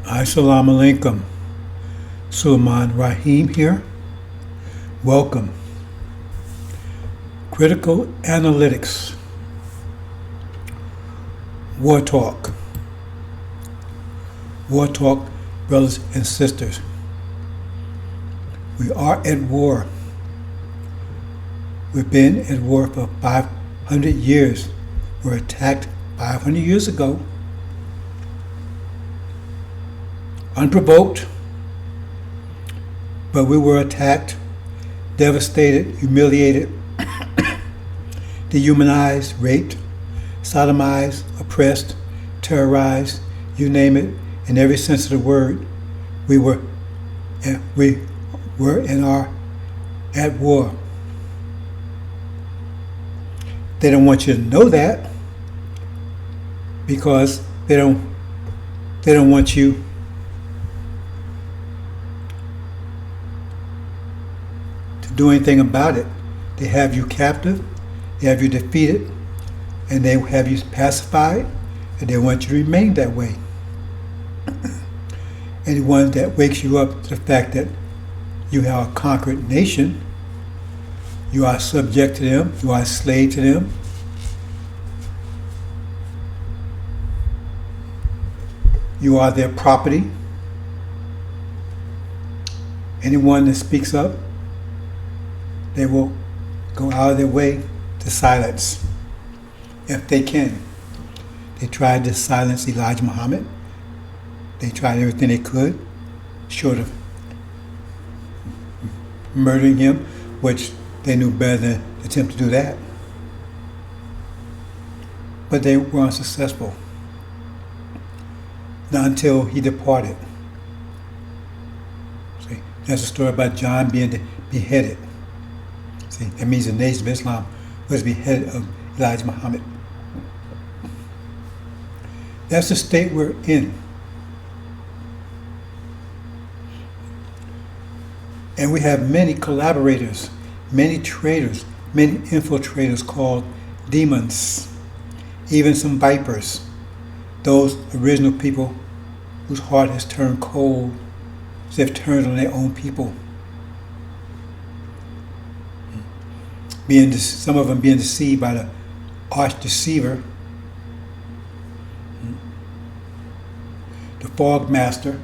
Assalamu alaikum. Sulaiman Rahim here. Welcome. Critical Analytics. War Talk. War Talk, brothers and sisters. We are at war. We've been at war for 500 years. We were attacked 500 years ago. Unprovoked, but we were attacked, devastated, humiliated, dehumanized, raped, sodomized, oppressed, terrorized, you name it, in every sense of the word. We were and are at war. They don't want you to know that because they don't want you do anything about it. They have you captive, they have you defeated, and they have you pacified, and they want you to remain that way. Anyone that wakes you up to the fact that you are a conquered nation, you are subject to them, you are a slave to them, you are their property. Anyone that speaks up, they will go out of their way to silence, if they can. They tried to silence Elijah Muhammad. They tried everything they could, short of murdering him, which they knew better than to attempt to do that. But they were unsuccessful. Not until he departed. See, that's a story about John being beheaded. See, that means the Nation of Islam was beheaded of Elijah Muhammad. That's the state we're in. And we have many collaborators, many traitors, many infiltrators called demons, even some vipers, those original people whose heart has turned cold, as they've turned on their own people. Some of them being deceived by the arch deceiver, the fog master,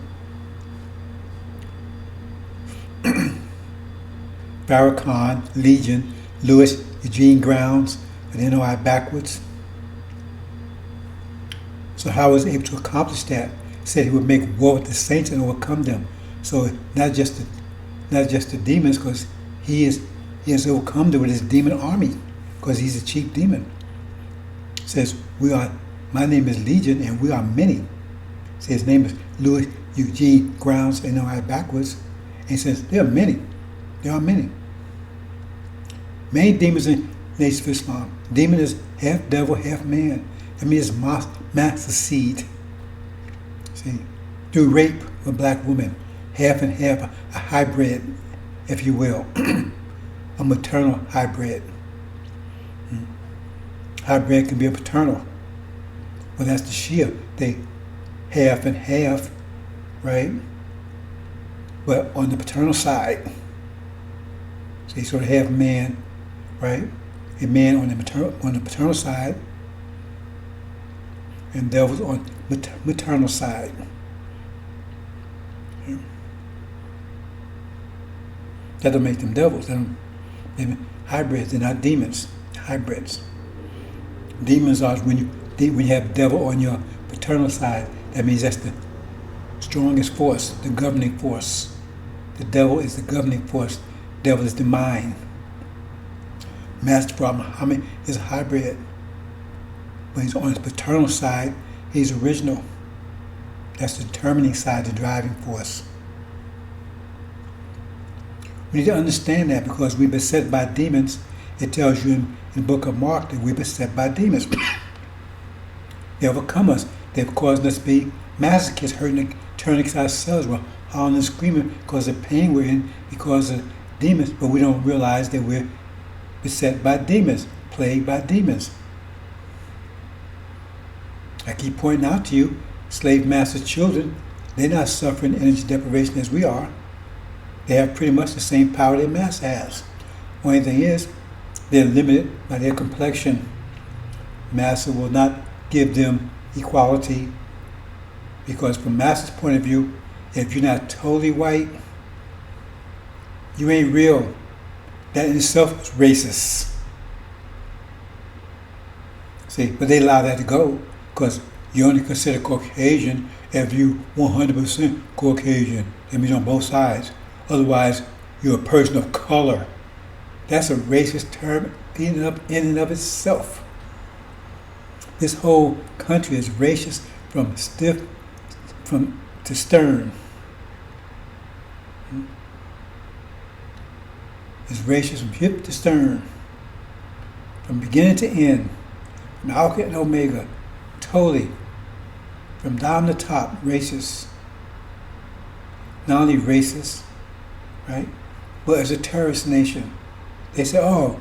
Farrakhan, Legion, Louis Eugene Grounds, and NOI backwards. So how was he able to accomplish that? He said he would make war with the saints and overcome them. So not just the demons, because he has overcome them with his demon army, because he's a chief demon. He says, my name is Legion, and we are many. See, his name is Louis Eugene Grounds, NOI backwards. And he says, there are many. There are many. Many demons in the Nation of Islam. Demon is half devil, half man. That means master seed. See, through rape of a black woman, half and half, a hybrid, if you will. A maternal hybrid. Hybrid can be a paternal. Well, that's the Shia. They half and half, right? But on the paternal side, so you sort of have man, right? A man on the paternal side, and devils on maternal side. That don't make them devils. They're hybrids. They're not demons. Hybrids. Demons are when you have devil on your paternal side. That means that's the strongest force, the governing force. The devil is the governing force. Devil is the mind. Master Prophet Muhammad is a hybrid. But he's on his paternal side, he's original. That's the determining side, the driving force. We need to understand that because we've been beset by demons. It tells you in the book of Mark that we've been beset by demons. They overcome us. They've caused us to be masochists, hurting, turning ourselves. We're howling and screaming because of the pain we're in because of demons, but we don't realize that we're beset by demons, plagued by demons. I keep pointing out to you, slave master children They're not suffering energy deprivation as we are. They have pretty much the same power that Massa has. Only thing is, they're limited by their complexion. Massa will not give them equality because from Massa's point of view, if you're not totally white, you ain't real. That in itself is racist. See, but they allow that to go because you only consider Caucasian if you 100% Caucasian. That means on both sides. Otherwise, you're a person of color. That's a racist term in and of itself. This whole country is racist from to stern. It's racist from hip to stern, from beginning to end, from Alpha and Omega, totally, from down to top, racist. Not only racist, right, but as a terrorist nation. They say, oh,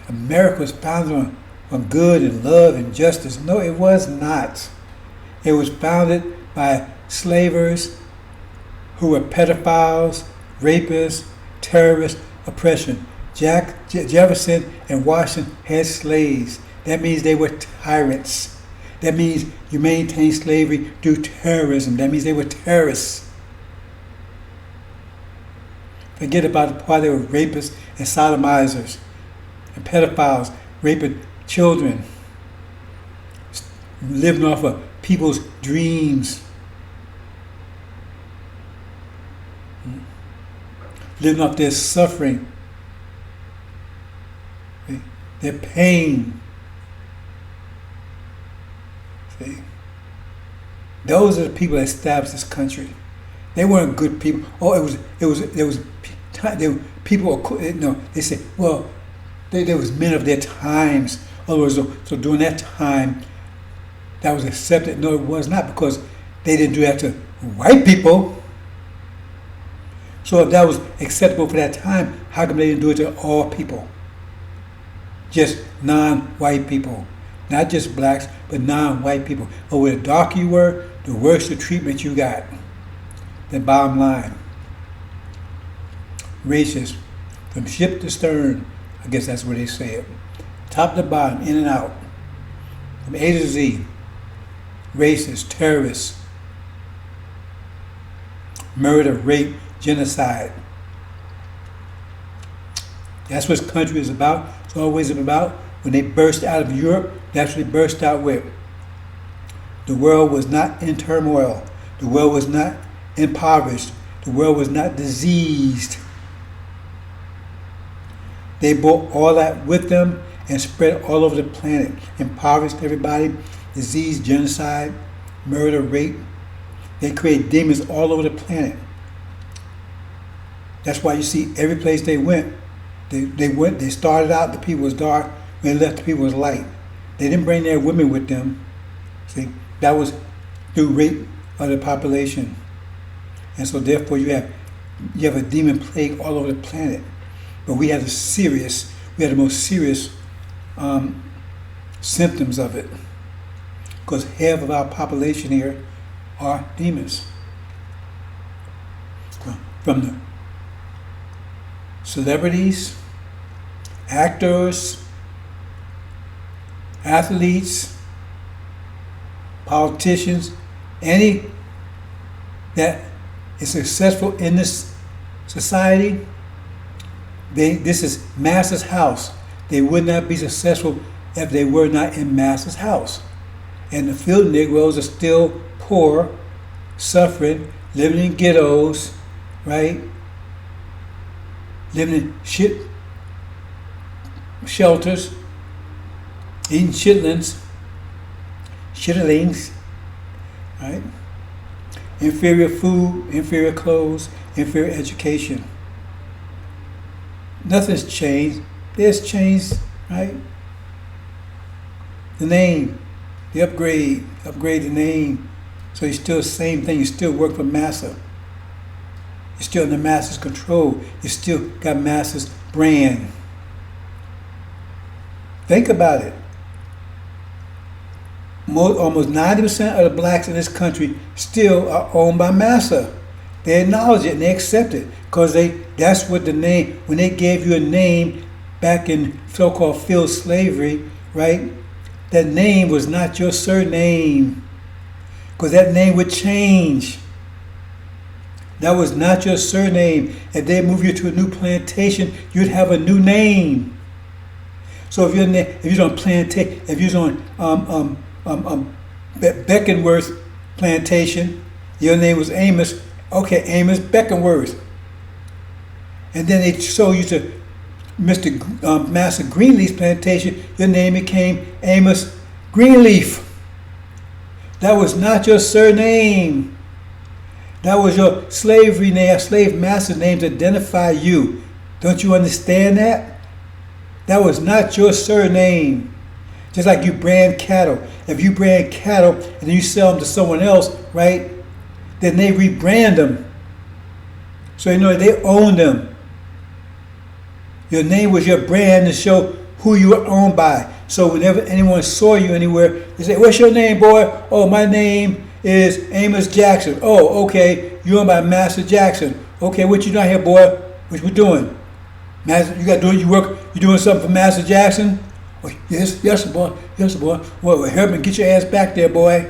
America was founded on good and love and justice. No, it was not. It was founded by slavers who were pedophiles, rapists, terrorists, oppression. Jefferson and Washington had slaves. That means they were tyrants. That means you maintain slavery through terrorism. That means they were terrorists. Forget about the part they were rapists and sodomizers and pedophiles, raping children, living off of people's dreams, living off their suffering, their pain. See? Those are the people that established this country. They weren't good people. Oh, there was people. No, they say, well, there was men of their times. In other words, so during that time, that was accepted. No, it was not, because they didn't do that to white people. So if that was acceptable for that time, how come they didn't do it to all people? Just non-white people. Not just blacks, but non-white people. Oh, the darker you were, the worse the treatment you got. The bottom line. Racist. From ship to stern. I guess that's what they say it. Top to bottom, in and out. From A to Z. Racist, terrorists. Murder, rape, genocide. That's what this country is about. It's always about. When they burst out of Europe, they actually burst out with. The world was not in turmoil. The world was not impoverished. The world was not diseased. They brought all that with them and spread all over the planet. Impoverished everybody. Disease, genocide, murder, rape. They created demons all over the planet. That's why you see every place they went, they started out, the people was dark. When they left, the people was light. They didn't bring their women with them. See, that was through rape of the population. And so therefore you have a demon plague all over the planet. But we have the most serious symptoms of it. Because half of our population here are demons. From the celebrities, actors, athletes, politicians, any that is successful in this society, this is Master's house. They would not be successful if they were not in Master's house. And the field Negroes are still poor, suffering, living in ghettos, right? Living in shelters, eating chitlins, right? Inferior food, inferior clothes, inferior education. Nothing's changed. There's changed, right? The name, the upgrade the name. So you're still the same thing. You still work for Massa. You're still under Massa's control. You still got Massa's brand. Think about it. almost 90% of the blacks in this country still are owned by massa. They acknowledge it and they accept it because that's what the name, when they gave you a name back in so-called field slavery, right? That name was not your surname because that name would change. That was not your surname. If they move you to a new plantation, you'd have a new name. So if you're on plantation, if you're on Beckenworth plantation, your name was Amos. Okay, Amos Beckenworth. And then they sold you to Master Greenleaf's plantation. Your name became Amos Greenleaf. That was not your surname. That was your slavery name, slave master name to identify you. Don't you understand that? That was not your surname. Just like you brand cattle. If you brand cattle and then you sell them to someone else, right? Then they rebrand them. So you know they own them. Your name was your brand to show who you were owned by. So whenever anyone saw you anywhere, they say, "What's your name, boy?" "Oh, my name is Amos Jackson." "Oh, okay. You're owned by Master Jackson." "Okay, what you doing here, boy? What you doing? Master, you got doing you work? You doing something for Master Jackson?" "Oh, yes, boy. Yes, boy." "Well, help me get your ass back there, boy."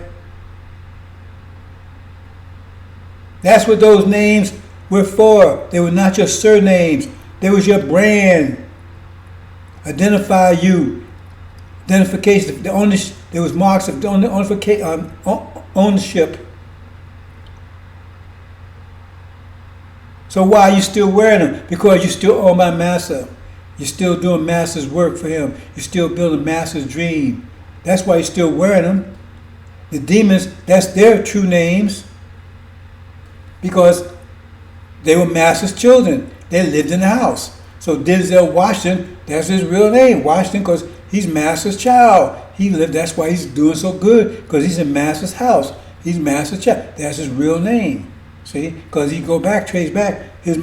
That's what those names were for. They were not your surnames. They was your brand. Identify you. Identification. The ownership. There was marks of ownership. So why are you still wearing them? Because you're still owned by Master. You're still doing Master's work for him. You're still building Master's dream. That's why you're still wearing them. The demons, that's their true names. Because they were Master's children. They lived in the house. So Denzel Washington, that's his real name. Washington, because he's Master's child. He lived. That's why he's doing so good, because he's in Master's house. He's Master's child. That's his real name. See, because he trace back his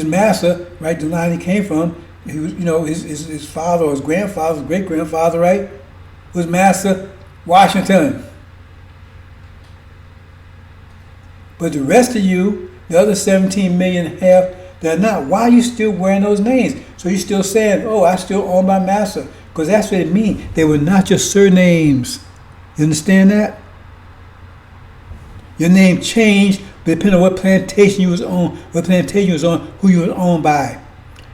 master, right? The line he came from. He was, his father or his grandfather, his great grandfather, right, was Master Washington. But the rest of you, the other 17 million have, they're not. Why are you still wearing those names? So you're still saying, "Oh, I still own my master," because that's what it means. They were not your surnames. You understand that? Your name changed depending on what plantation you was on, who you were owned by.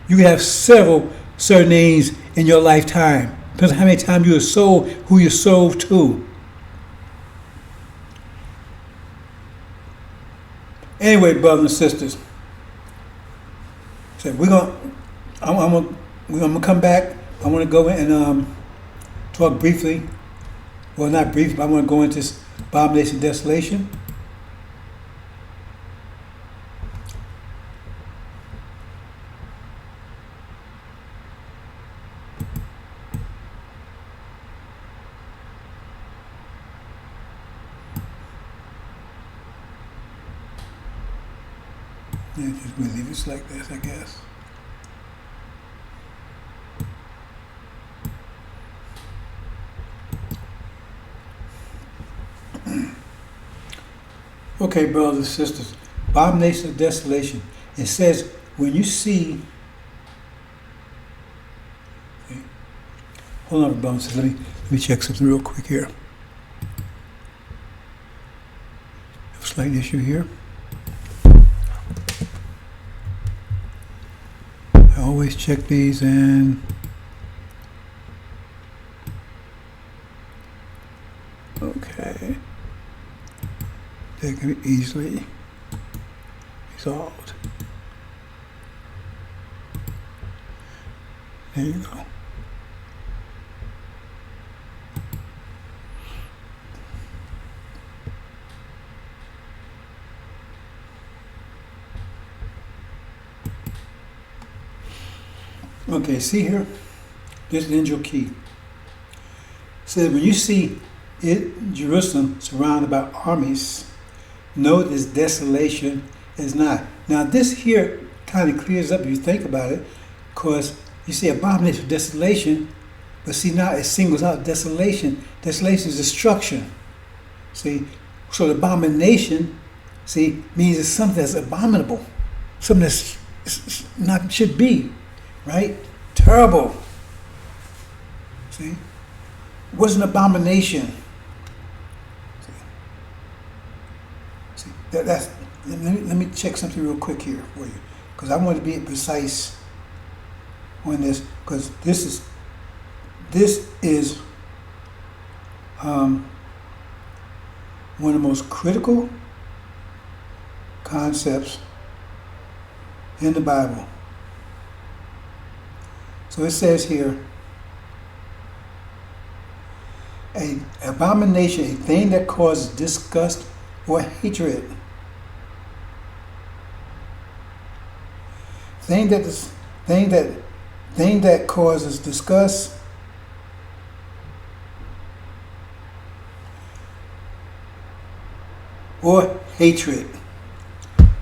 You could have several surnames in your lifetime. Depends on how many times you were sold, who you sold to. Anyway, brothers and sisters, so I'm gonna come back. I want to go in and talk briefly. Well, not briefly, but I want to go into this Abomination, Desolation. Yeah, just gonna leave it like this, I guess. Okay, brothers and sisters, Abomination of Desolation. It says, when you see, okay, hold on, brothers and sisters, let me check something real quick here. A slight issue here. I always check these and okay. They can be easily resolved. There you go. Okay, see here? There's an angel key. It says, when you see it, Jerusalem surrounded by armies, know this desolation is not. Now this here kind of clears up if you think about it, because you see abomination of desolation, But see, now it singles out desolation. Desolation is destruction. See, so the abomination, see, means it's something that's abominable, something that's not should be, right? Terrible. See, what's an abomination? See, that's. Let me check something real quick here for you, because I want to be precise on this, because this is one of the most critical concepts in the Bible. So it says here, an abomination, a thing that causes disgust or hatred. Thing that causes disgust or hatred.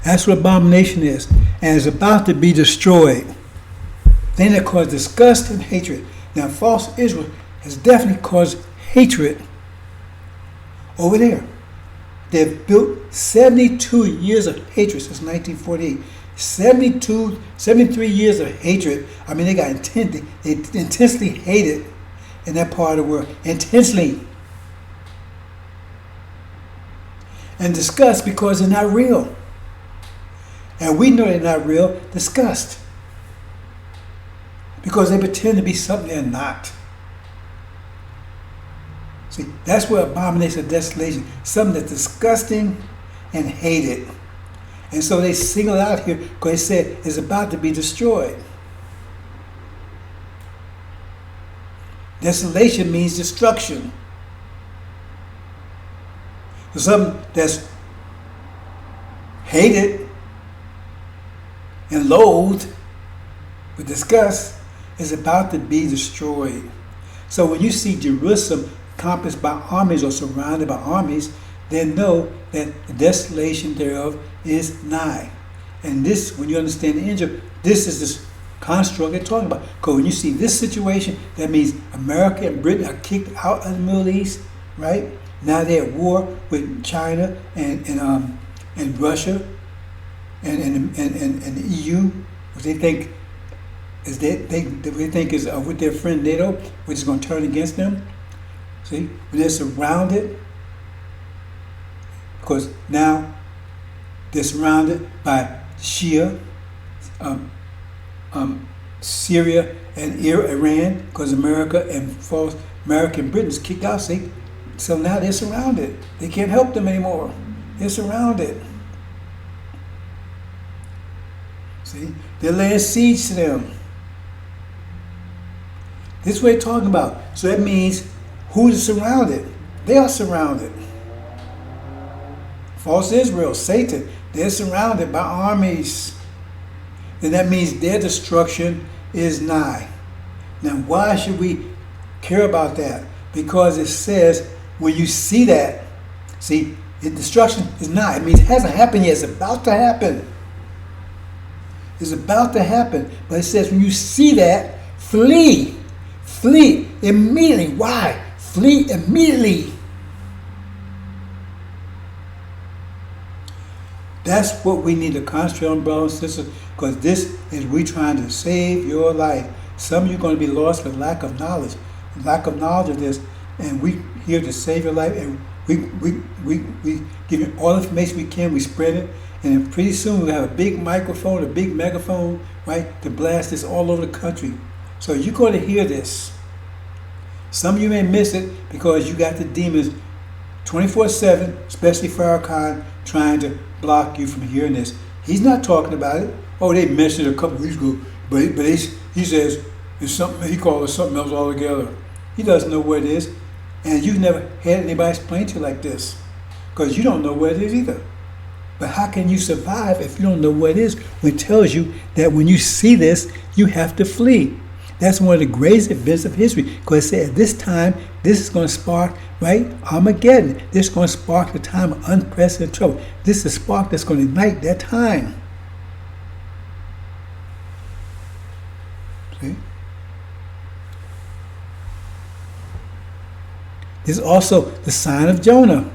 That's what abomination is, and it's about to be destroyed. Thing that causes disgust and hatred. Now, false Israel has definitely caused hatred over there. They've built 72 years of hatred since 1948. 73 years of hatred. I mean, they intensely hated in that part of the world. Intensely. And disgust because they're not real. And we know they're not real. Disgust. Because they pretend to be something they're not. See, that's where abomination of desolation, something that's disgusting and hated. And so they single out here because they said it's about to be destroyed. Desolation means destruction. So something that's hated and loathed with disgust is about to be destroyed. So when you see Jerusalem encompassed by armies or surrounded by armies, then know that the desolation thereof is nigh. And this, when you understand the angel, this is this construct they're talking about. Because when you see this situation, that means America and Britain are kicked out of the Middle East, right? Now they're at war with China and Russia and the EU, which they think is with their friend NATO, which is going to turn against them. See, when they're surrounded, because now they're surrounded by Shia, Syria, and Iran, because America and Britain is kicked out. See, so now they're surrounded. They can't help them anymore. They're surrounded. See, they're laying siege to them. This is what they're talking about. So that means who's surrounded? They are surrounded. False Israel, Satan, they're surrounded by armies. Then that means their destruction is nigh. Now, why should we care about that? Because it says, when you see that, see, the destruction is nigh. It means it hasn't happened yet. It's about to happen. It's about to happen. But it says, when you see that, flee. Flee immediately. Why? Flee immediately. That's what we need to concentrate on, brothers and sisters, because this is we trying to save your life. Some of you are going to be lost for lack of knowledge. Lack of knowledge of this, and we here to save your life, and we give you all the information we can, we spread it, and pretty soon we'll have a big microphone, a big megaphone, right, to blast this all over the country. So you're going to hear this. Some of you may miss it because you got the demons 24/7, especially Farrakhan, trying to block you from hearing this. He's not talking about it. Oh, they mentioned it a couple weeks ago, but he says it's something. He calls it something else altogether. He doesn't know what it is, and you've never had anybody explain to you like this, because you don't know what it is either. But how can you survive if you don't know what it is? When it tells you that when you see this, you have to flee. That's one of the greatest events of history, because it said at this time, this is going to spark, right, Armageddon. This is going to spark the time of unprecedented trouble. This is a spark that's going to ignite that time. See? There's also the sign of Jonah.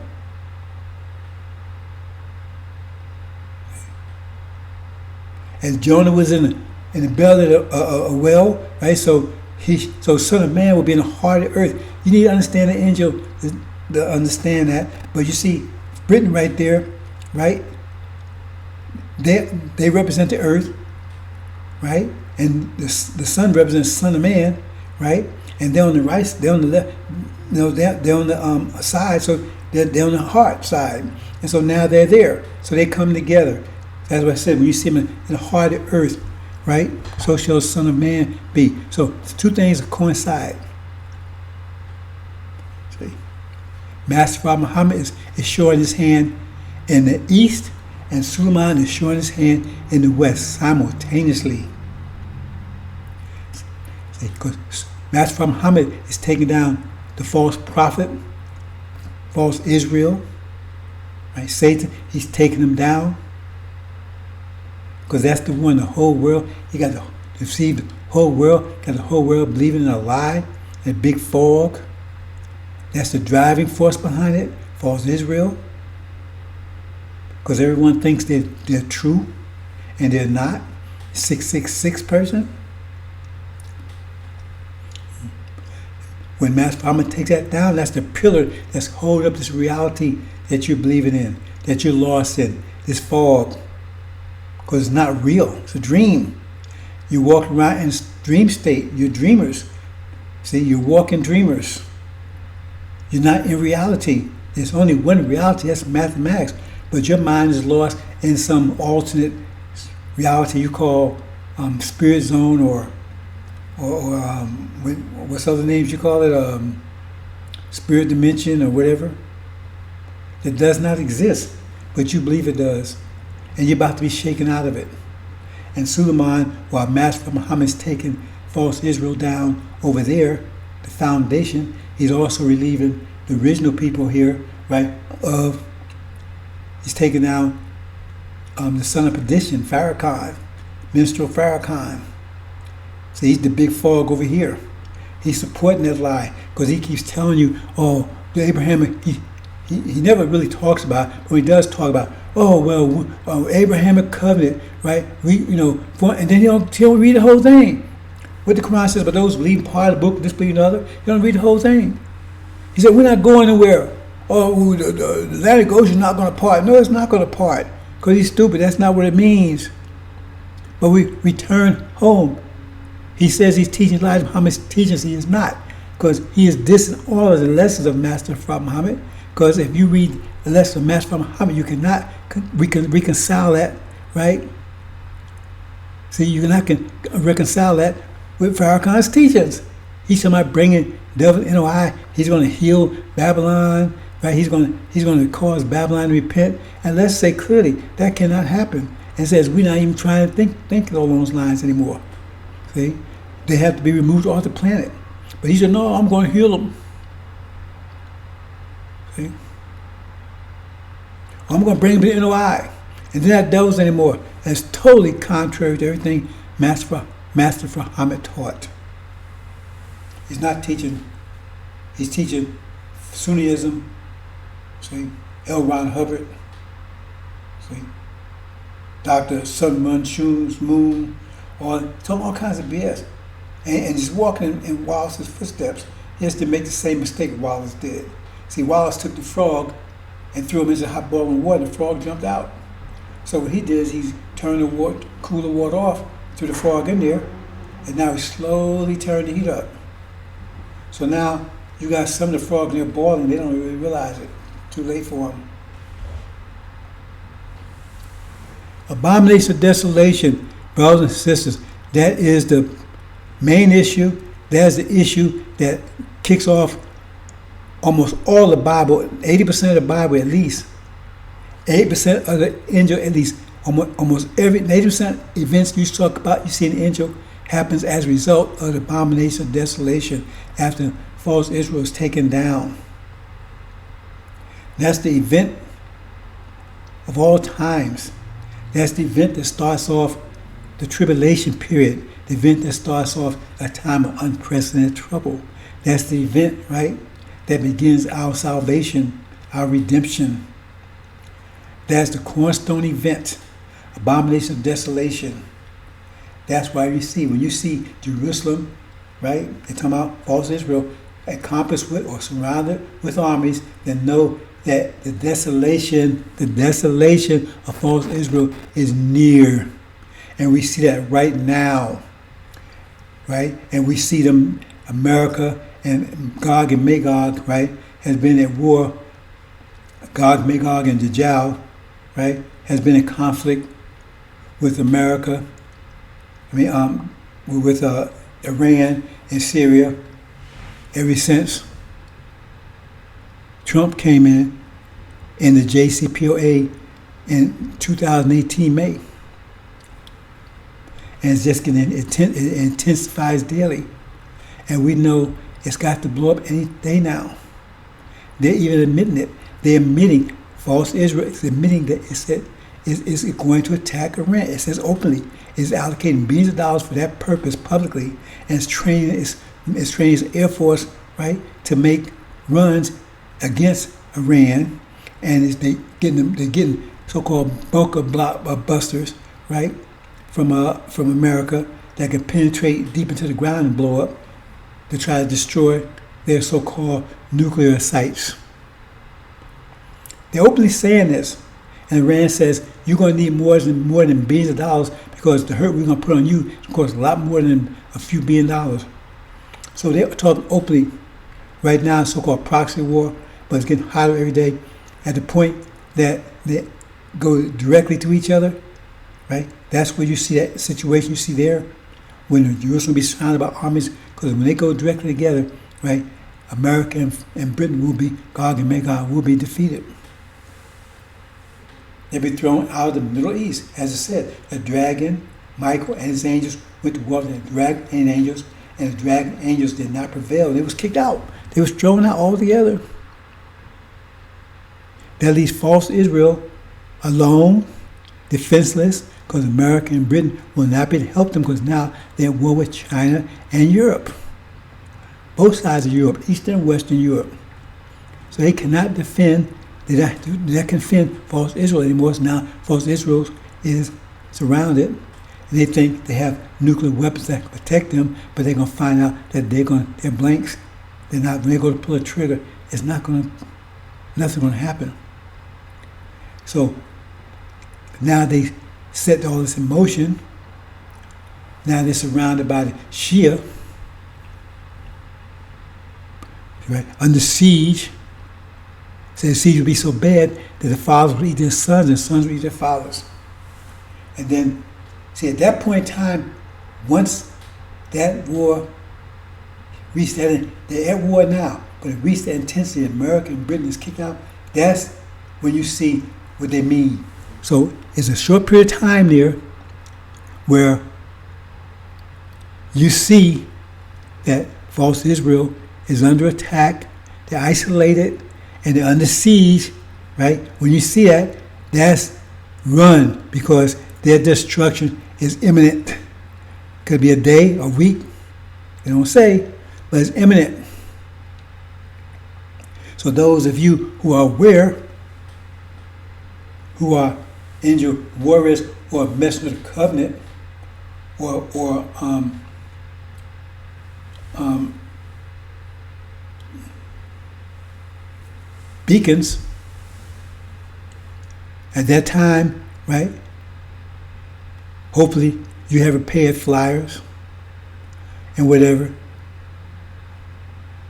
And Jonah was in the belly of a well, right? So Son of Man will be in the heart of earth. You need to understand the angel to understand that. But you see, written right there, right? They represent the earth, right? And the sun represents the Son of Man, right? And they're on the right, they're on the left, they're on the side, so they're on the heart side. And so now they're there. So they come together. That's what I said, when you see him in the heart of earth, right? So shall the Son of Man be. So the two things coincide. See? Master Prophet Muhammad is showing his hand in the east, and Suleiman is showing his hand in the west simultaneously. Because Master Prophet Muhammad is taking down the false prophet, false Israel, right? Satan, he's taking them down. Because that's the one, the whole world, he got to deceive the whole world, got the whole world believing in a lie, a big fog. That's the driving force behind it, false Israel. Because everyone thinks they're true, and they're not. 666 person. When Master Muhammad takes that down, that's the pillar that's holding up this reality that you're believing in, that you're lost in, this fog. Because it's not real. It's a dream. You walk around in dream state. You're dreamers. See, you're walking dreamers. You're not in reality. There's only one reality. That's mathematics. But your mind is lost in some alternate reality you call spirit zone or what's other names you call it? Spirit dimension or whatever. It does not exist, but you believe it does. And you're about to be shaken out of it. And Suleiman, while Master Muhammad is taking false Israel down over there, the foundation, he's also relieving the original people here, right, he's taking down the son of perdition, Farrakhan, minstrel Farrakhan. So he's the big fog over here. He's supporting that lie because he keeps telling you, oh, the Abrahamic, he never really talks about, but he does talk about, oh, well, Abrahamic covenant, right? And then he'll read the whole thing. What the Quran says, but those believe part of the book, disbelieve the other, you don't read the whole thing. He said, we're not going anywhere. Oh, the Atlantic Ocean is not going to part. No, it's not going to part because he's stupid. That's not what it means. But we return home. He says he's teaching lies. Muhammad's teachings he is not, because he is dissing all of the lessons of Master Prophet Muhammad. Because if you read the lesson of Master Prophet Muhammad, you cannot reconcile that, right? See, you cannot reconcile that with Farrakhan's teachings. He's talking about bringing devil NOI. He's going to heal Babylon, right? He's going to cause Babylon to repent. And let's say clearly that cannot happen. And says we're not even trying to think along those lines anymore. See, they have to be removed off the planet. But he said, no, I'm going to heal them. See, I'm going to bring them to NOI. And they're not devils anymore. That's totally contrary to everything Master Muhammad taught. He's not teaching. He's teaching Sunniism. See, L. Ron Hubbard. See, Dr. Sun Munchun's Moon. All kinds of BS. And he's walking in Wallace's footsteps just to make the same mistake Wallace did. See, Wallace took the frog and threw him into hot boiling water. The frog jumped out. So what he did is he turned the cooler water off, threw the frog in there, and now he slowly turned the heat up. So now you got some of the frogs in there boiling. They don't really realize it. Too late for them. Abomination of Desolation, brothers and sisters, that is the main issue. That's the issue that kicks off almost all the Bible, 80% of the Bible at least, 8% of the angel at least. Almost every 80% events you talk about, you see an angel, happens as a result of the abomination of desolation after false Israel is taken down. That's the event of all times. That's the event that starts off the tribulation period, the event that starts off a time of unprecedented trouble. That's the event, right, that begins our salvation, our redemption. That's the cornerstone event, abomination of desolation. That's why you see, when you see Jerusalem, right, they're talking about false Israel, encompassed with or surrounded with armies, then know that the desolation of false Israel is near. And we see that right now, right? And we see them, America and Gog and Magog, right, has been at war. Gog, Magog, and Dajjal, right, has been in conflict with America. With Iran and Syria ever since Trump came in the JCPOA in 2018 May. And it's just getting it intensifies daily. And we know it's got to blow up any day now. They're even admitting it. They're admitting, false Israel is admitting that it's going to attack Iran. It says openly. It's allocating billions of dollars for that purpose publicly, and it's training its Air Force, right, to make runs against Iran, and they're getting so-called bunker busters, right, from America that can penetrate deep into the ground and blow up to try to destroy their so-called nuclear sites. They're openly saying this, and Iran says you're going to need more than billions of dollars because the hurt we're going to put on you is going to cost a lot more than a few $1 billion. So they're talking openly right now, so-called proxy war, but it's getting hotter every day at the point that they go directly to each other, right? That's where you see that situation you see there when Jerusalem will be surrounded by armies, because when they go directly together, right, America and Britain will be, Gog and Magog will be defeated. They'll be thrown out of the Middle East. As I said, the dragon, Michael, and his angels went to war with the dragon and angels, and the dragon angels did not prevail. They was kicked out. They was thrown out altogether. That leaves false Israel alone, defenseless, because America and Britain will not be able to help them because now they're at war with China and Europe. Both sides of Europe, Eastern and Western Europe. So they cannot defend. They not defend false Israel anymore. So now false Israel is surrounded. And they think they have nuclear weapons that can protect them, but they're going to find out that they're blanks. They're not. When they go to pull a trigger, nothing going to happen. So now they set all this in motion. Now they're surrounded by the Shia, right, under siege. So the siege would be so bad that the fathers would eat their sons and sons would eat their fathers. And then, see, at that point in time, once that war reached that, they're at war now, but it reached that intensity, America and Britain is kicked out, that's when you see what they mean. So it's a short period of time there where you see that false Israel is under attack, they're isolated, and they're under siege, right? When you see that, that's run, because their destruction is imminent. Could be a day, a week, they don't say, but it's imminent. So those of you who are aware, who are angel warriors or messenger of the covenant, or beacons, at that time, right? Hopefully you have prepared flyers and whatever,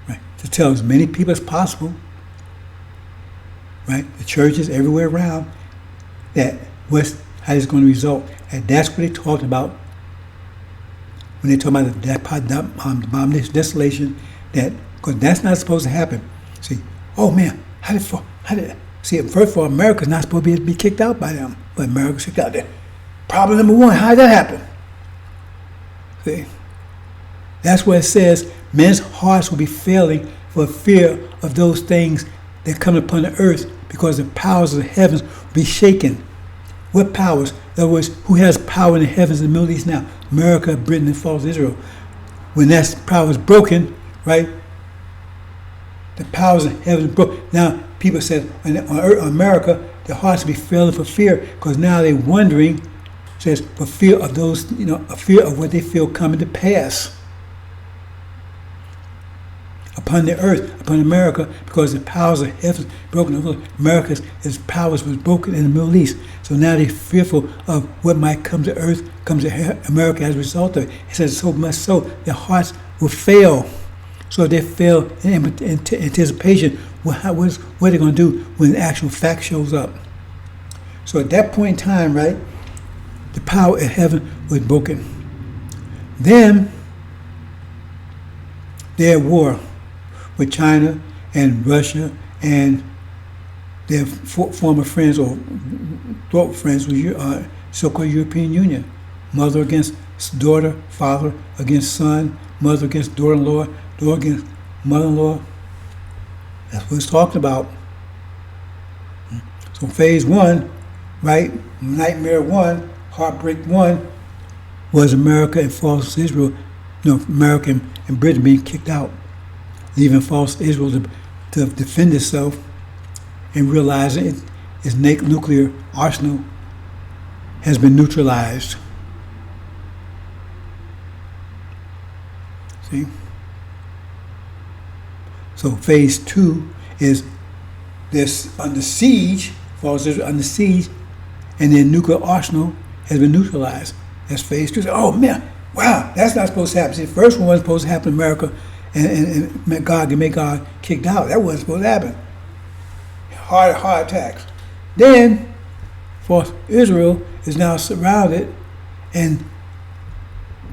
right, to tell as many people as possible, right, the churches everywhere around, that how it's going to result. And that's what they talked about when they talk about the abomination, desolation, that, because that's not supposed to happen. See, oh man, see, first of all, America's not supposed to be kicked out by them, but America's kicked out there. Problem number one, how did that happen? See, that's where it says men's hearts will be failing for fear of those things that come upon the earth, because the powers of the heavens will be shaken. What powers? In other words, who has power in the heavens and the Middle East now? America, Britain, and false Israel. When that power is broken, right, The powers of heaven broke. Now people said on America, their hearts be failing for fear, because now they're wondering, says, for fear of those, a fear of what they feel coming to pass upon the earth, upon America, because the powers of heaven broken. America's powers was broken in the Middle East. So now they're fearful of what might come to earth, come to America as a result of it. He says so much so their hearts will fail. So they fail in anticipation. What are they going to do when the actual fact shows up? So at that point in time, right, the power of heaven was broken. Then they're at war with China and Russia and their former friends or thought friends with so-called European Union. Mother against daughter, father against son, mother against daughter-in-law, daughter against mother-in-law. That's what it's talking about. So phase one, right, nightmare one, heartbreak one, was America and false Israel, America and Britain being kicked out, leaving false Israel to defend itself and realizing its nuclear arsenal has been neutralized. See? So phase two is this under siege, false Israel under siege, and their nuclear arsenal has been neutralized. That's phase two. So, oh man, wow, that's not supposed to happen. See, the first one wasn't supposed to happen in America, and God kicked out. That wasn't supposed to happen. Heart attacks. Then, false Israel is now surrounded, and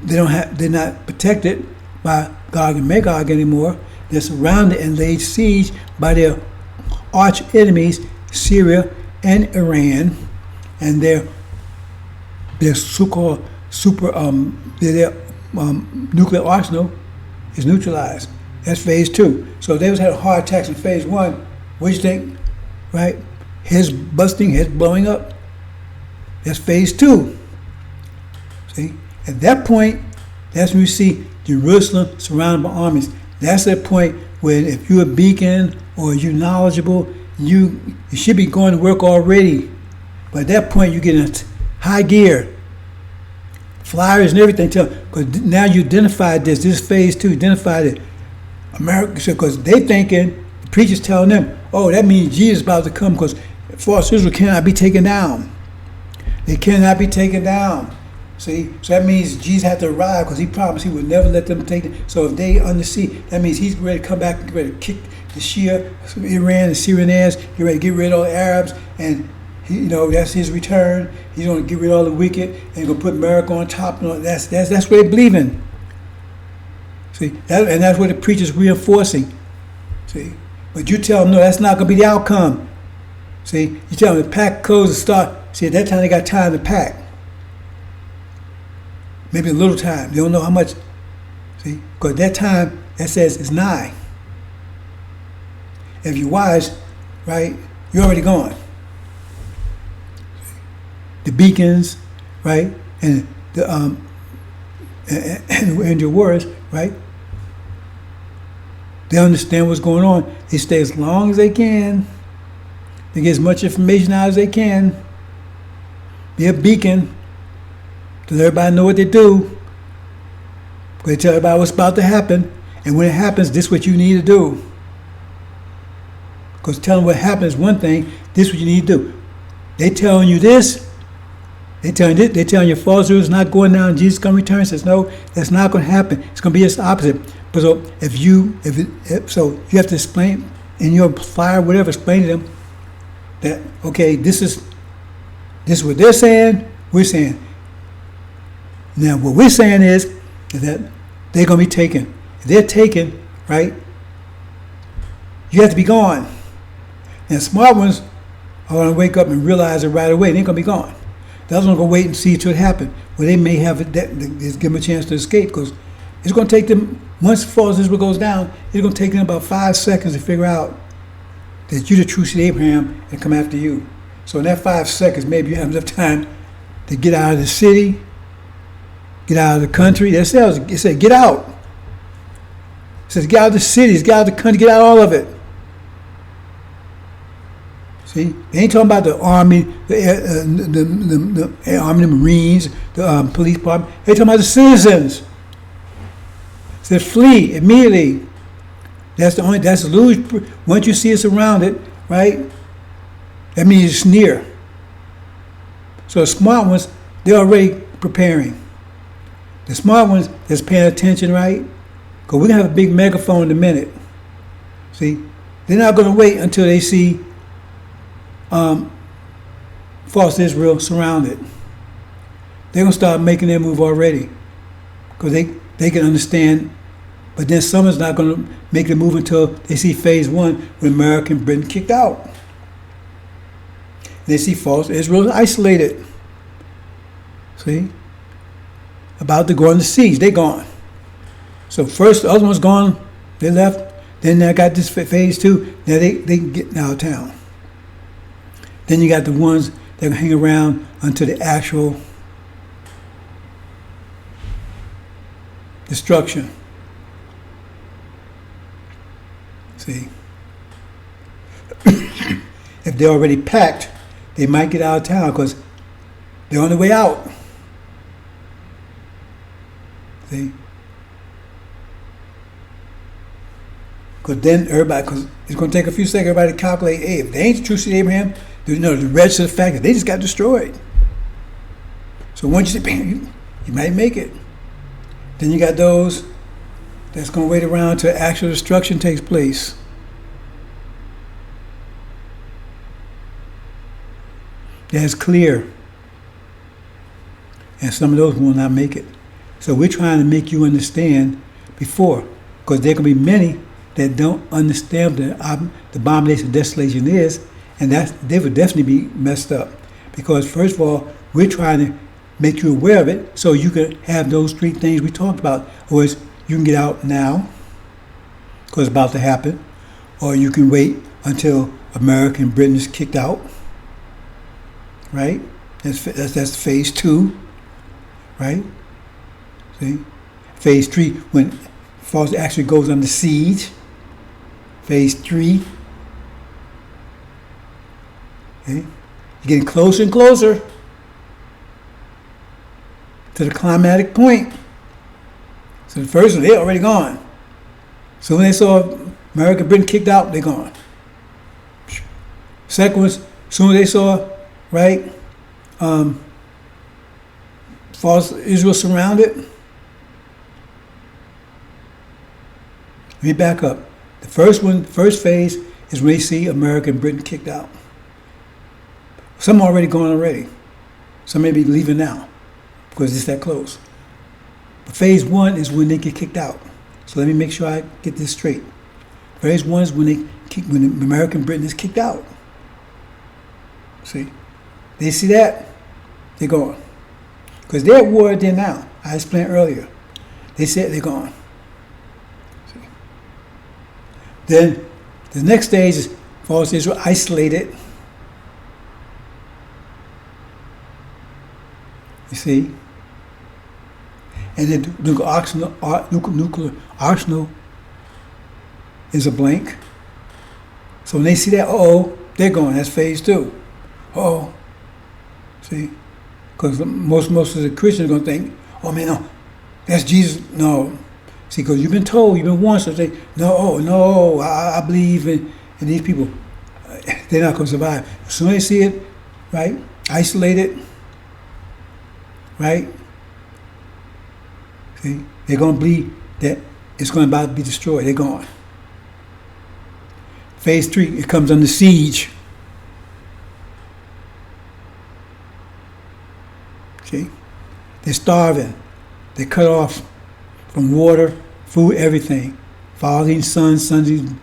they're not protected by Gog and Magog anymore. They're surrounded and laid siege by their arch enemies, Syria and Iran, and their nuclear arsenal is neutralized. That's phase two. So they had heart attacks in phase one. What do you think? Right? Heads busting, heads blowing up. That's phase two. See? At that point, that's when you see Jerusalem surrounded by armies. That's the point where if you're a beacon or you're knowledgeable, you should be going to work already. But at that point, you get in high gear. Flyers and everything. Because now you identified this. This is phase two. Identified it. America, because they thinking, the preacher's telling them, oh, that means Jesus is about to come, because false Israel cannot be taken down. They cannot be taken down. See, so that means Jesus had to arrive, because he promised he would never let them take it. So if they under siege, that means he's ready to come back and ready to kick the Shia, Iran, the Syrians, get ready to get rid of all the Arabs, and that's his return. He's going to get rid of all the wicked, and he's going to put America on top. And all. That's what they believe in. See, and that's what the preacher's reinforcing. See, but you tell them no, that's not going to be the outcome. See, you tell them the pack codes to start. See, at that time they got time to pack. Maybe a little time. They don't know how much. See, because at that time, that says it's nigh. If you're wise, right, you're already gone. The beacons, right, and the and your words, right. They understand what's going on. They stay as long as they can. They get as much information out as they can. Be a beacon. To let everybody know what they do. They tell everybody what's about to happen. And when it happens, this is what you need to do. Because telling what happens is one thing. This is what you need to do. They telling you this. They telling you false news is not going down. Jesus is going to return. Says no, that's not going to happen. It's going to be just the opposite. But so you have to explain in your flyer, whatever. Explain to them that okay, this is what they're saying. We're saying. Now, what we're saying is that they're going to be taken. If they're taken, right, you have to be gone. And smart ones are going to wake up and realize it right away. They ain't going to be gone. The others are going to wait and see until it happens. Well, they may have it, give them a chance to escape, because it's going to take them, once false Israel goes down, it's going to take them about 5 seconds to figure out that you're the true seed of Abraham and come after you. So in that 5 seconds, maybe you have enough time to get out of the city, get out of the country. It said, get out. It says, get out of the cities, get out of the country, get out of all of it. See, they ain't talking about the army, the army, the Marines, the police department. They talking about the citizens. It says flee immediately. That's the lose. Once you see it surrounded, right? That means it's near. So the smart ones, they're already preparing. The smart ones that's paying attention, right? Because we're going to have a big megaphone in a minute. See? They're not going to wait until they see false Israel surrounded. They're going to start making their move already. Because they can understand. But then someone's not going to make the move until they see phase one, when America and Britain kicked out. They see false Israel isolated. See? About to go on the siege. They gone. So first the other one's gone. They left. Then I got this phase two. Now they can get out of town. Then you got the ones that hang around until the actual destruction. See? If they're already packed, they might get out of town because they're on the way out. See? Because then because it's going to take a few seconds, everybody to calculate, hey, if they ain't the true seed of Abraham, the register the fact that they just got destroyed. So once you say, bam, you might make it. Then you got those that's going to wait around until actual destruction takes place. That's clear. And some of those will not make it. So we're trying to make you understand before, because there can be many that don't understand the abomination of desolation is, and they would definitely be messed up. Because first of all, we're trying to make you aware of it so you can have those three things we talked about. Or you can get out now, because it's about to happen, or you can wait until America and Britain is kicked out. Right? That's phase two. Right? See? Phase three, when false actually goes under siege. Phase three. Okay? You're getting closer and closer to the climatic point. So the first one, they're already gone. So when they saw America and Britain kicked out, they're gone. Second one, as soon as they saw, right, false Israel surrounded. Let me back up. The first phase is when they see America and Britain kicked out. Some are already gone already. Some may be leaving now because it's that close. But phase one is when they get kicked out. So let me make sure I get this straight. Phase one is when when America and Britain is kicked out. See? They see that, they're gone. Because they're at war there now. I explained earlier. They said they're gone. See? Then the next stage is false Israel isolated. You see? And the nuclear arsenal is a blank. So when they see that, they're gone. That's phase two. See? Because most of the Christians are going to think, oh man, no, that's Jesus. No. See, because you've been told, you've been warned, so they say, no, I believe in these people. They're not going to survive. As soon as they see it, right, isolated, right, see, they're going to believe that it's going to about to be destroyed. They're gone. Phase three, it comes under siege. See? They're starving. They're cut off from water, food, everything. Fathers eating sons eating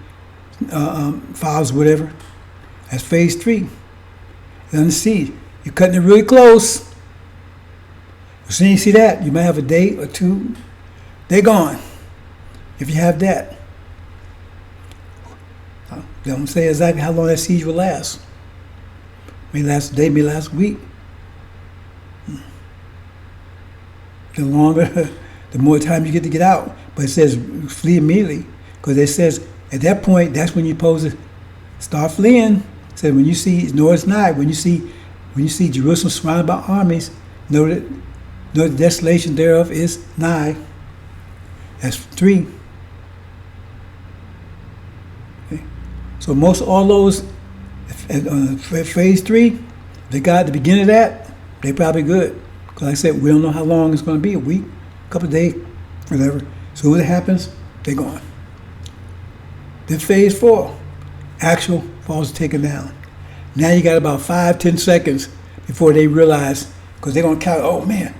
fathers, whatever. That's phase three. It's under siege. You're cutting it really close. As soon as you see that, you might have a day or two. They're gone. If you have that. They don't say exactly how long that siege will last. May last a day, may last a week. The longer, the more time you get out. But it says flee immediately. Because it says at that point, that's when you're supposed to start fleeing. It said, when you see, no, it's not. When you see Jerusalem surrounded by armies, know that the desolation thereof is nigh. That's 3. Okay. So most all those, phase 3, they got at the beginning of that, they probably good. Because like I said, we don't know how long it's going to be, a week, a couple of days, whatever. So when it happens, they're gone. Then phase 4, actual falls taken down. Now you got about 5-10 seconds before they realize, because they're going to count, oh man.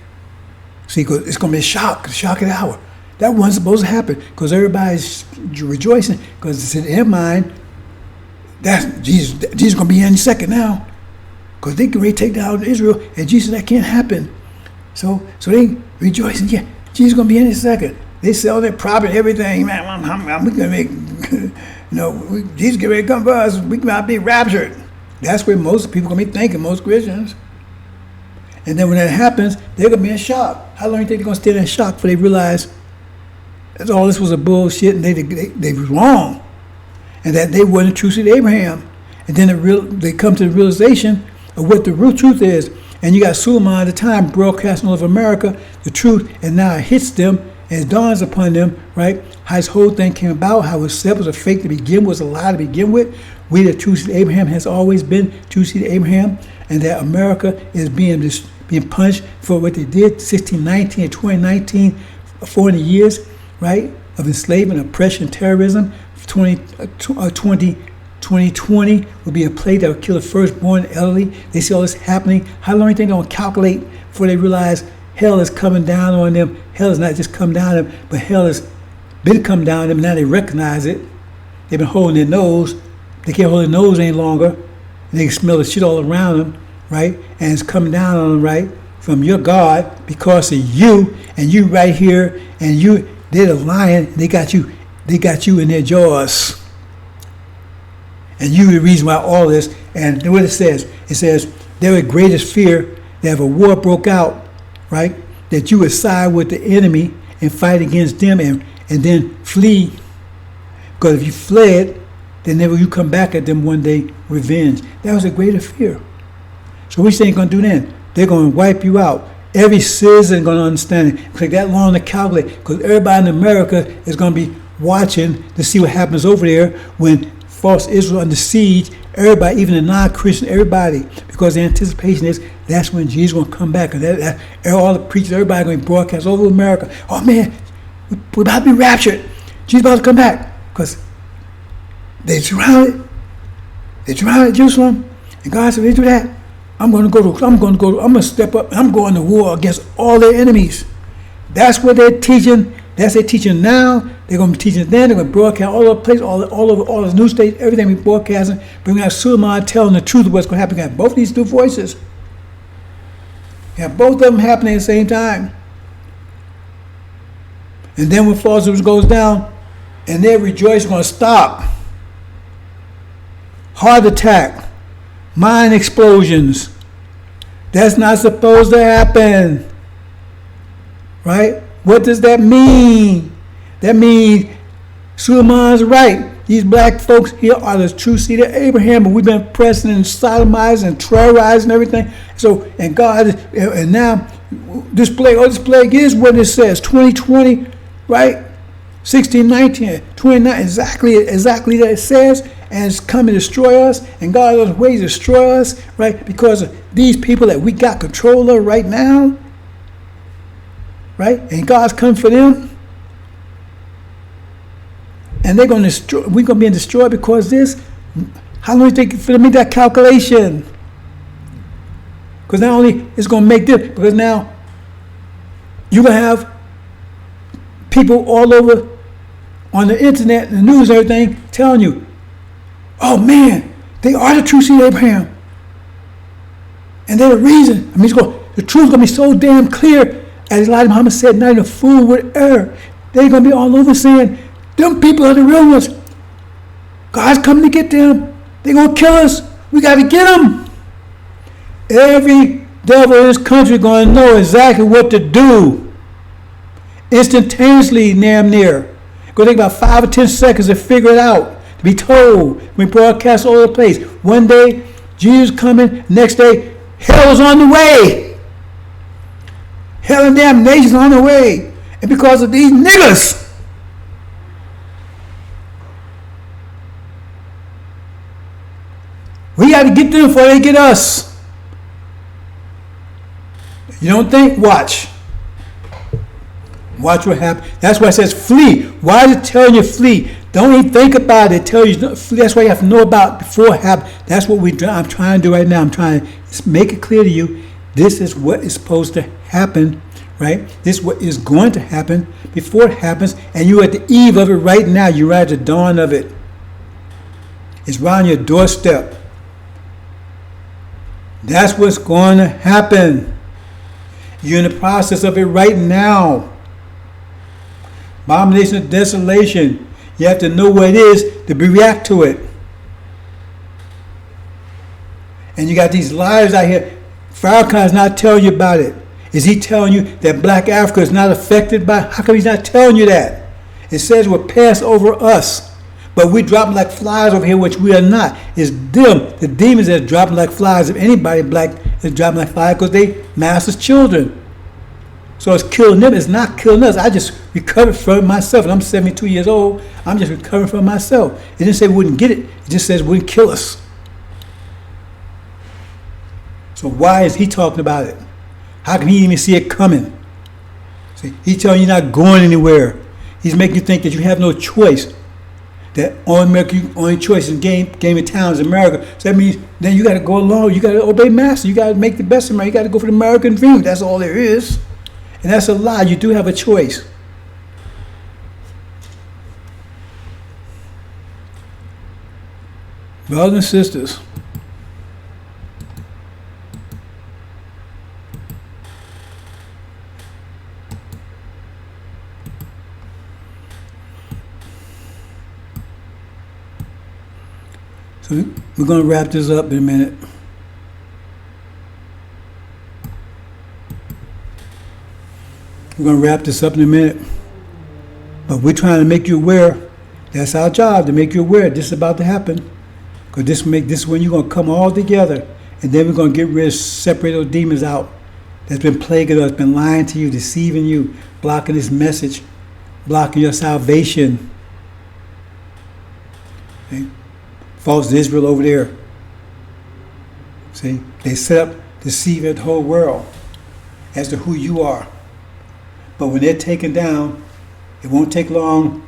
See, cause it's going to be a shock of the hour. That wasn't supposed to happen, because everybody's rejoicing, because it's in their mind, that's Jesus is going to be in a second now, because they can really take down Israel, and Jesus, that can't happen. So they rejoicing, yeah, Jesus is going to be in a second. They sell their property and everything, man, we're going to make, Jesus get ready to come for us, we might be raptured. That's where most people are going to be thinking, most Christians. And then when that happens, they're going to be in shock. How long do you think they're going to stay in shock before they realize that all this was a bullshit and they were wrong, and that they weren't a true seed of Abraham? And then they come to the realization of what the real truth is. And you got Suleiman at the time broadcasting all over America the truth, and now it hits them and it dawns upon them, right? How this whole thing came about, how it was a fake to begin with, was a lie to begin with. We, the true seed of Abraham, has always been true seed of Abraham, and that America is being punished for what they did, 1619 and 2019, 40 years, right, of enslavement, oppression, terrorism. 2020 will be a plague that will kill the firstborn elderly. They see all this happening. How long do you think they're going to calculate before they realize hell is coming down on them? Hell is not just come down on them, but hell has been come down on them. Now they recognize it. They've been holding their nose. They can't hold their nose any longer. And they can smell the shit all around them, right? And it's coming down on them, right, from your God, because of you, and you right here, and they're the lion. They got you in their jaws. And you the reason why all this. And what it says there with greatest fear that if a war broke out, right, that you would side with the enemy and fight against them and then flee. Because if you fled, then never you come back at them one day, revenge. That was a greater fear. So what you ain't going to do then? They're going to wipe you out. Every citizen going to understand it. It take that long to calculate, because everybody in America is going to be watching to see what happens over there when false Israel under siege. Everybody, even the non-Christian, everybody, because the anticipation is that's when Jesus is going to come back. And all the preachers, everybody going to broadcast all over America. Oh man, we're about to be raptured. Jesus about to come back, because they surrounded Jerusalem, and God said, "They do that. I'm going to step up. I'm going to war against all their enemies." That's what they're teaching. That's their teaching now. They're going to be teaching then. They're going to broadcast all over the place, all over all the news stations, everything we broadcasting. But we got Suleiman telling the truth of what's going to happen. We got both these two voices. We have both of them happening at the same time. And then when false goes down, and their rejoicing is going to stop. Heart attack, mind explosions. That's not supposed to happen. Right? What does that mean? That means Suleiman's right. These black folks here are the true seed of Abraham, but we've been oppressing and sodomizing and terrorizing everything. So, and God, and now this plague is what it says. 2020, right? 1619, 29, exactly that it says, and it's coming to destroy us, and God has ways to destroy us, right? Because of these people that we got control of right now, right? And God's coming for them, and they're going to destroy. We're going to be destroyed because this. How long do you think for them to make that calculation? Because not only it's going to make this, because now you're going to have people all over on the internet and the news and everything telling you, oh man, they are the true seed of Abraham. And they're the reason. I mean, the truth is going to be so damn clear, as Elijah Muhammad said, not even a fool would err. They're going to be all over saying, them people are the real ones. God's coming to get them. They're going to kill us. We got to get them. Every devil in this country is going to know exactly what to do. Instantaneously, damn near. Go take about 5 or 10 seconds to figure it out. Be told. We broadcast all over the place. One day, Jesus coming. Next day, hell's on the way. Hell and damnation's on the way. And because of these niggas. We got to get them before they get us. You don't think? Watch. Watch what happens. That's why it says flee. Why is it telling you flee? Don't even think about it. It tells you flee. That's why you have to know about it before it happens. That's what I'm trying to do right now. I'm trying to make it clear to you. This is what is supposed to happen, right? This is what is going to happen before it happens. And you're at the eve of it right now. You're right at the dawn of it. It's right on your doorstep. That's what's going to happen. You're in the process of it right now. Abomination of desolation. You have to know what it is to react to it. And you got these liars out here. Farrakhan is not telling you about it. Is he telling you that Black Africa is not affected by it? How come he's not telling you that? It says we're passed over us. But we're dropping like flies over here, which we are not. It's them, the demons that are dropping like flies. If anybody black is dropping like flies, because they master's children. So it's killing them. It's not killing us. I just recovered from it myself. And I'm 72 years old. I'm just recovering from myself. It didn't say we wouldn't get it. It just says it wouldn't kill us. So why is he talking about it? How can he even see it coming? See, he's telling you you're not going anywhere. He's making you think that you have no choice. That only choice in game of town is America. So that means then you got to go along. You got to obey master. You got to make the best of America. You got to go for the American dream. That's all there is. And that's a lie. You do have a choice. Brothers and sisters, so we're going to wrap this up in a minute. We're going to wrap this up in a minute. But we're trying to make you aware. That's our job, to make you aware this is about to happen. Because this is when you're going to come all together. And then we're going to get rid of, separate those demons out that's been plaguing us, been lying to you, deceiving you, blocking this message, blocking your salvation. Okay? False Israel over there. See, they set up, deceiving the whole world as to who you are. But when they're taken down, it won't take long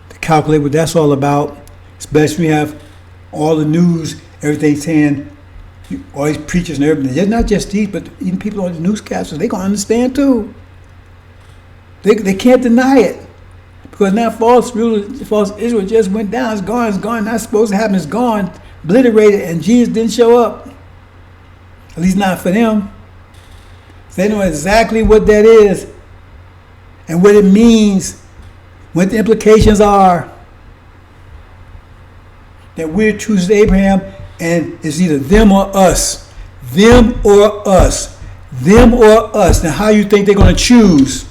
to calculate what that's all about. Especially when you have all the news, everything saying, all these preachers and everything. They're not just these, but even people on the newscasters, they're going to understand too. They can't deny it. Because now false Israel just went down. It's gone. Not supposed to happen. It's gone, obliterated, and Jesus didn't show up. At least not for them. So they know exactly what that is and what it means, what the implications are. That we're choosing Abraham, and it's either them or us. Them or us. Them or us. Now, how you think they're going to choose?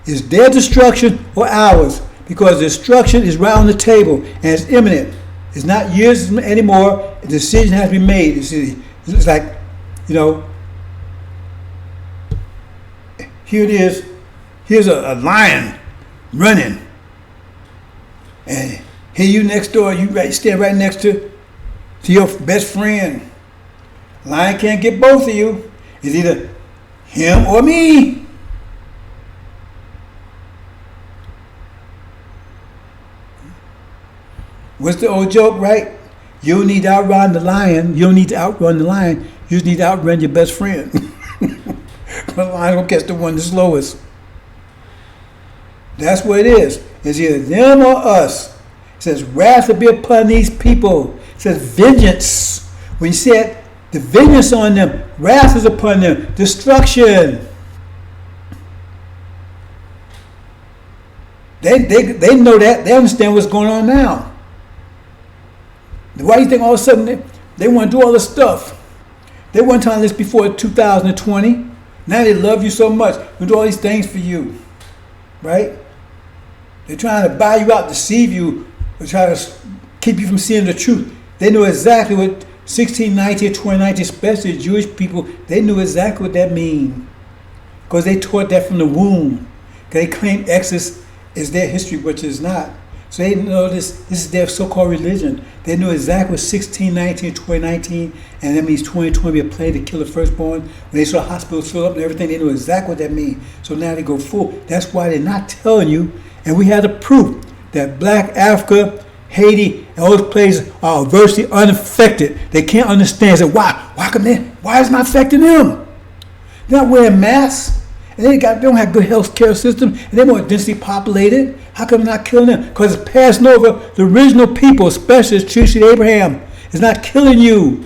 Is their destruction or ours? Because destruction is right on the table and it's imminent. It's not years anymore. A decision has to be made. It's like, here it is. Here's a lion running. And here you next door, you stand right next to your best friend. Lion can't get both of you. It's either him or me. What's the old joke, right? You don't need to outrun the lion. You don't need to outrun the lion. You just need to outrun your best friend. The lion will catch the one that's slowest. That's what it is. It's either them or us. It says, wrath will be upon these people. It says, vengeance. When you said the vengeance on them, wrath is upon them. Destruction. They know that. They understand what's going on now. Why do you think all of a sudden they want to do all this stuff? They weren't telling this before 2020. Now they love you so much. They do all these things for you. Right? They're trying to buy you out, deceive you, They try to keep you from seeing the truth. They knew exactly what 1619, 2019, especially the Jewish people, they knew exactly what that means. Because they taught that from the womb. They claim Exodus is their history, which is not. So they know this is their so-called religion. They knew exactly what 1619, 2019, and that means 2020 be a plague to kill the firstborn. When they saw hospitals fill up and everything, they knew exactly what that means. So now they go full. That's why they're not telling you. And we have the proof that Black Africa, Haiti, and all those places are virtually unaffected. They can't understand. Say, why come they? Why is it not affecting them? They're not wearing masks. And they don't have good health care system, and they're more densely populated. How come they're not killing them? Because it's passing over the original people, especially the tree seed Abraham. It's not killing you.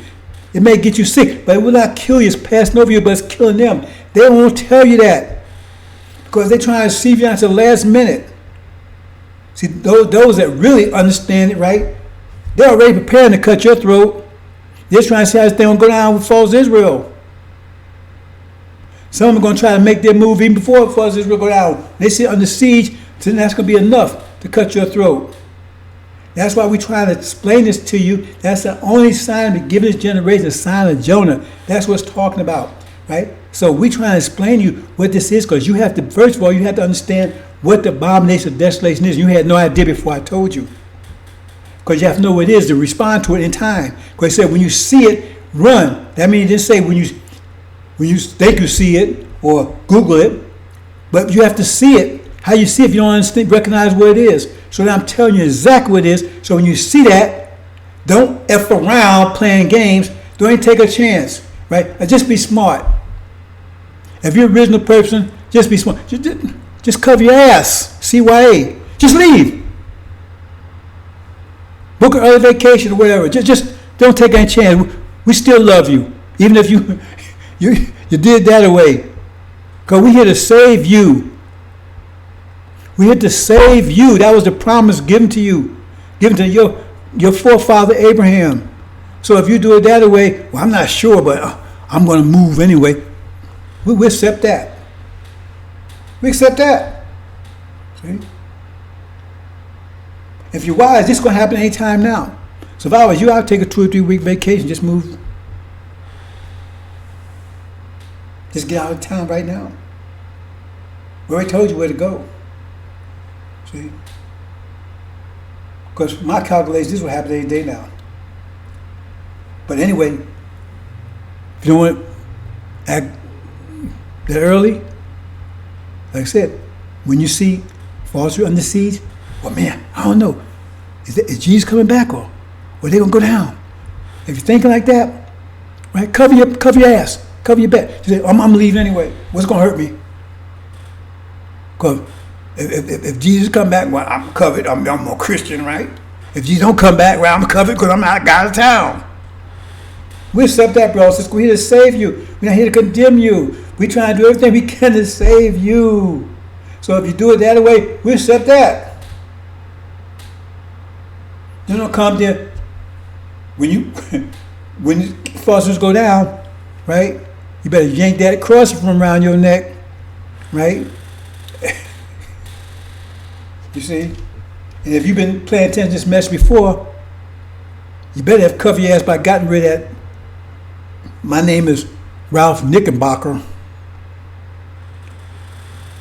It may get you sick, but it will not kill you. It's passing over you, but it's killing them. They won't tell you that because they're trying to deceive you until the last minute. See, those that really understand it, right? They're already preparing to cut your throat. They're trying to see how this thing will go down with false Israel. Some are going to try to make their move even before false Israel go down. They sit under siege, so that's going to be enough to cut your throat. That's why we try to explain this to you. That's the only sign we give this generation, the sign of Jonah. That's what it's talking about, right? So we try to explain to you what this is, because you have to, first of all, you have to understand what the abomination of desolation is. You had no idea before I told you. Because you have to know what it is to respond to it in time. Because he said, when you see it, run. That means he didn't say when you think you see it or Google it, but you have to see it. How you see it if you don't understand, recognize what it is. So now I'm telling you exactly what it is. So when you see that, don't F around playing games. Don't even take a chance, right? Just be smart. If you're an original person, just be smart. Just cover your ass. CYA. Just leave. Book an early vacation or whatever. Just don't take any chance. We still love you, even if you did that away. Because we're here to save you. We're here to save you. That was the promise given to you. Given to your forefather Abraham. So if you do it that way, well, I'm not sure, but I'm going to move anyway. We accept that. We accept that. See? If you're wise, this is going to happen anytime now. So if I was you, I'd take a 2 or 3 week vacation. Just move. Just get out of town right now. We already told you where to go. See? Because my calculation, this will happen any day now. But anyway, if you don't want to act that early, like I said, when you see false under siege, well, man, I don't know. Is Jesus coming back or are they going to go down? If you're thinking like that, right, cover your ass. Cover your back. You say, I'm leaving anyway. What's going to hurt me? Because if Jesus come back, well, I'm covered. I'm a Christian, right? If Jesus don't come back, well, I'm covered because I'm out of town. We accept that, bro. We're here to save you. We're not here to condemn you. We try to do everything we can to save you. So if you do it that way, we accept that. You don't come there when falsehoods go down, right? You better yank that cross from around your neck, right? You see? And if you've been paying attention to this mess before, you better have covered your ass by getting rid of that. My name is Ralph Knickerbocker.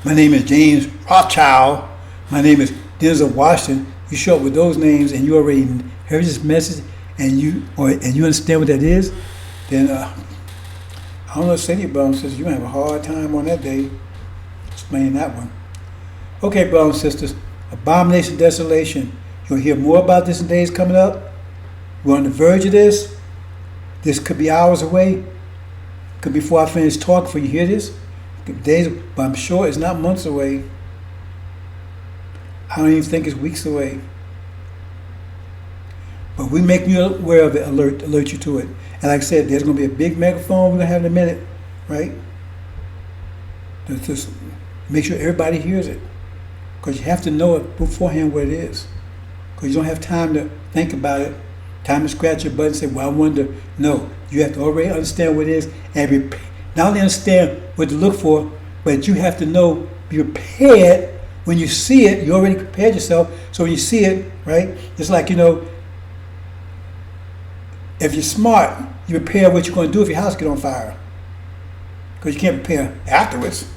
My name is James Rothschild. My name is Denzel Washington. You show up with those names and you already heard this message and you understand what that is, then I don't know, say to you, brothers and sisters, you're going to have a hard time on that day explaining that one. Okay, brothers and sisters, Abomination, Desolation. You'll hear more about this in days coming up. We're on the verge of this. This could be hours away. Could be before I finish talking, before you hear this. Days, but I'm sure it's not months away. I don't even think it's weeks away. But we make you aware of it, alert you to it. And like I said, there's going to be a big megaphone we're going to have in a minute, right? Just make sure everybody hears it. Because you have to know it beforehand what it is. Because you don't have time to think about it, time to scratch your butt and say, well, I wonder. No, you have to already understand what it is and not only understand what to look for, but you have to know, be prepared. When you see it, you already prepared yourself. So when you see it, right? It's like, you know, if you're smart, you prepare what you're going to do if your house get on fire, because you can't prepare afterwards.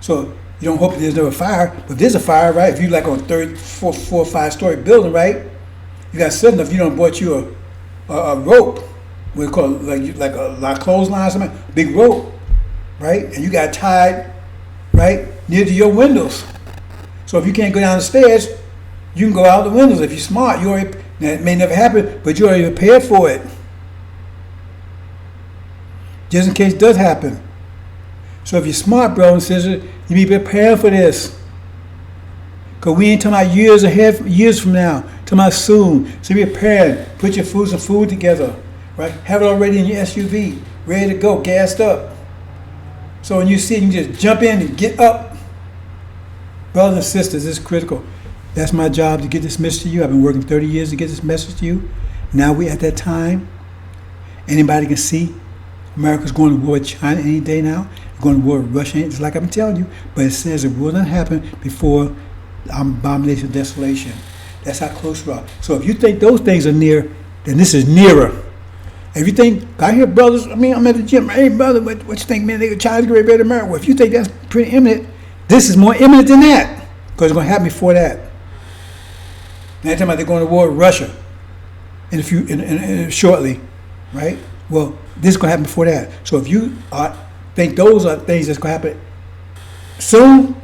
So you don't hope there's never a fire. But if there's a fire, right? If you're like on a third, four or 5 story building, right? You got sudden enough. You don't bought you a rope, what we call like a clothesline or something, big rope, right? And you got tied, right, near to your windows. So if you can't go down the stairs, you can go out the windows. If you're smart, you already. Now, it may never happen, but you already prepared for it, just in case it does happen. So if you're smart, brother and sister, you be prepared for this. Because we ain't talking about years ahead, years from now. Talking about soon. So be prepared. Put your food together. Right? Have it already in your SUV. Ready to go. Gassed up. So when you see it, you just jump in and get up. Brothers and sisters, this is critical. That's my job, to get this message to you. I've been working 30 years to get this message to you. Now we're at that time. Anybody can see America's going to war with China any day now. Going to war with Russia, it's like I've been telling you. But it says it will not happen before Abomination of Desolation. That's how close we are. So if you think those things are near, then this is nearer. If you think, I hear brothers, I'm at the gym, hey brother, what you think, man, China's going to invade America? Well, if you think that's pretty imminent, this is more imminent than that, because it's going to happen before that. Now they're talking about they're going to war with Russia shortly, right? Well, this is going to happen before that. So if you think those are things that's going to happen soon,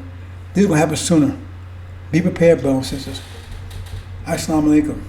this is going to happen sooner. Be prepared, brothers and sisters. Assalamu alaikum.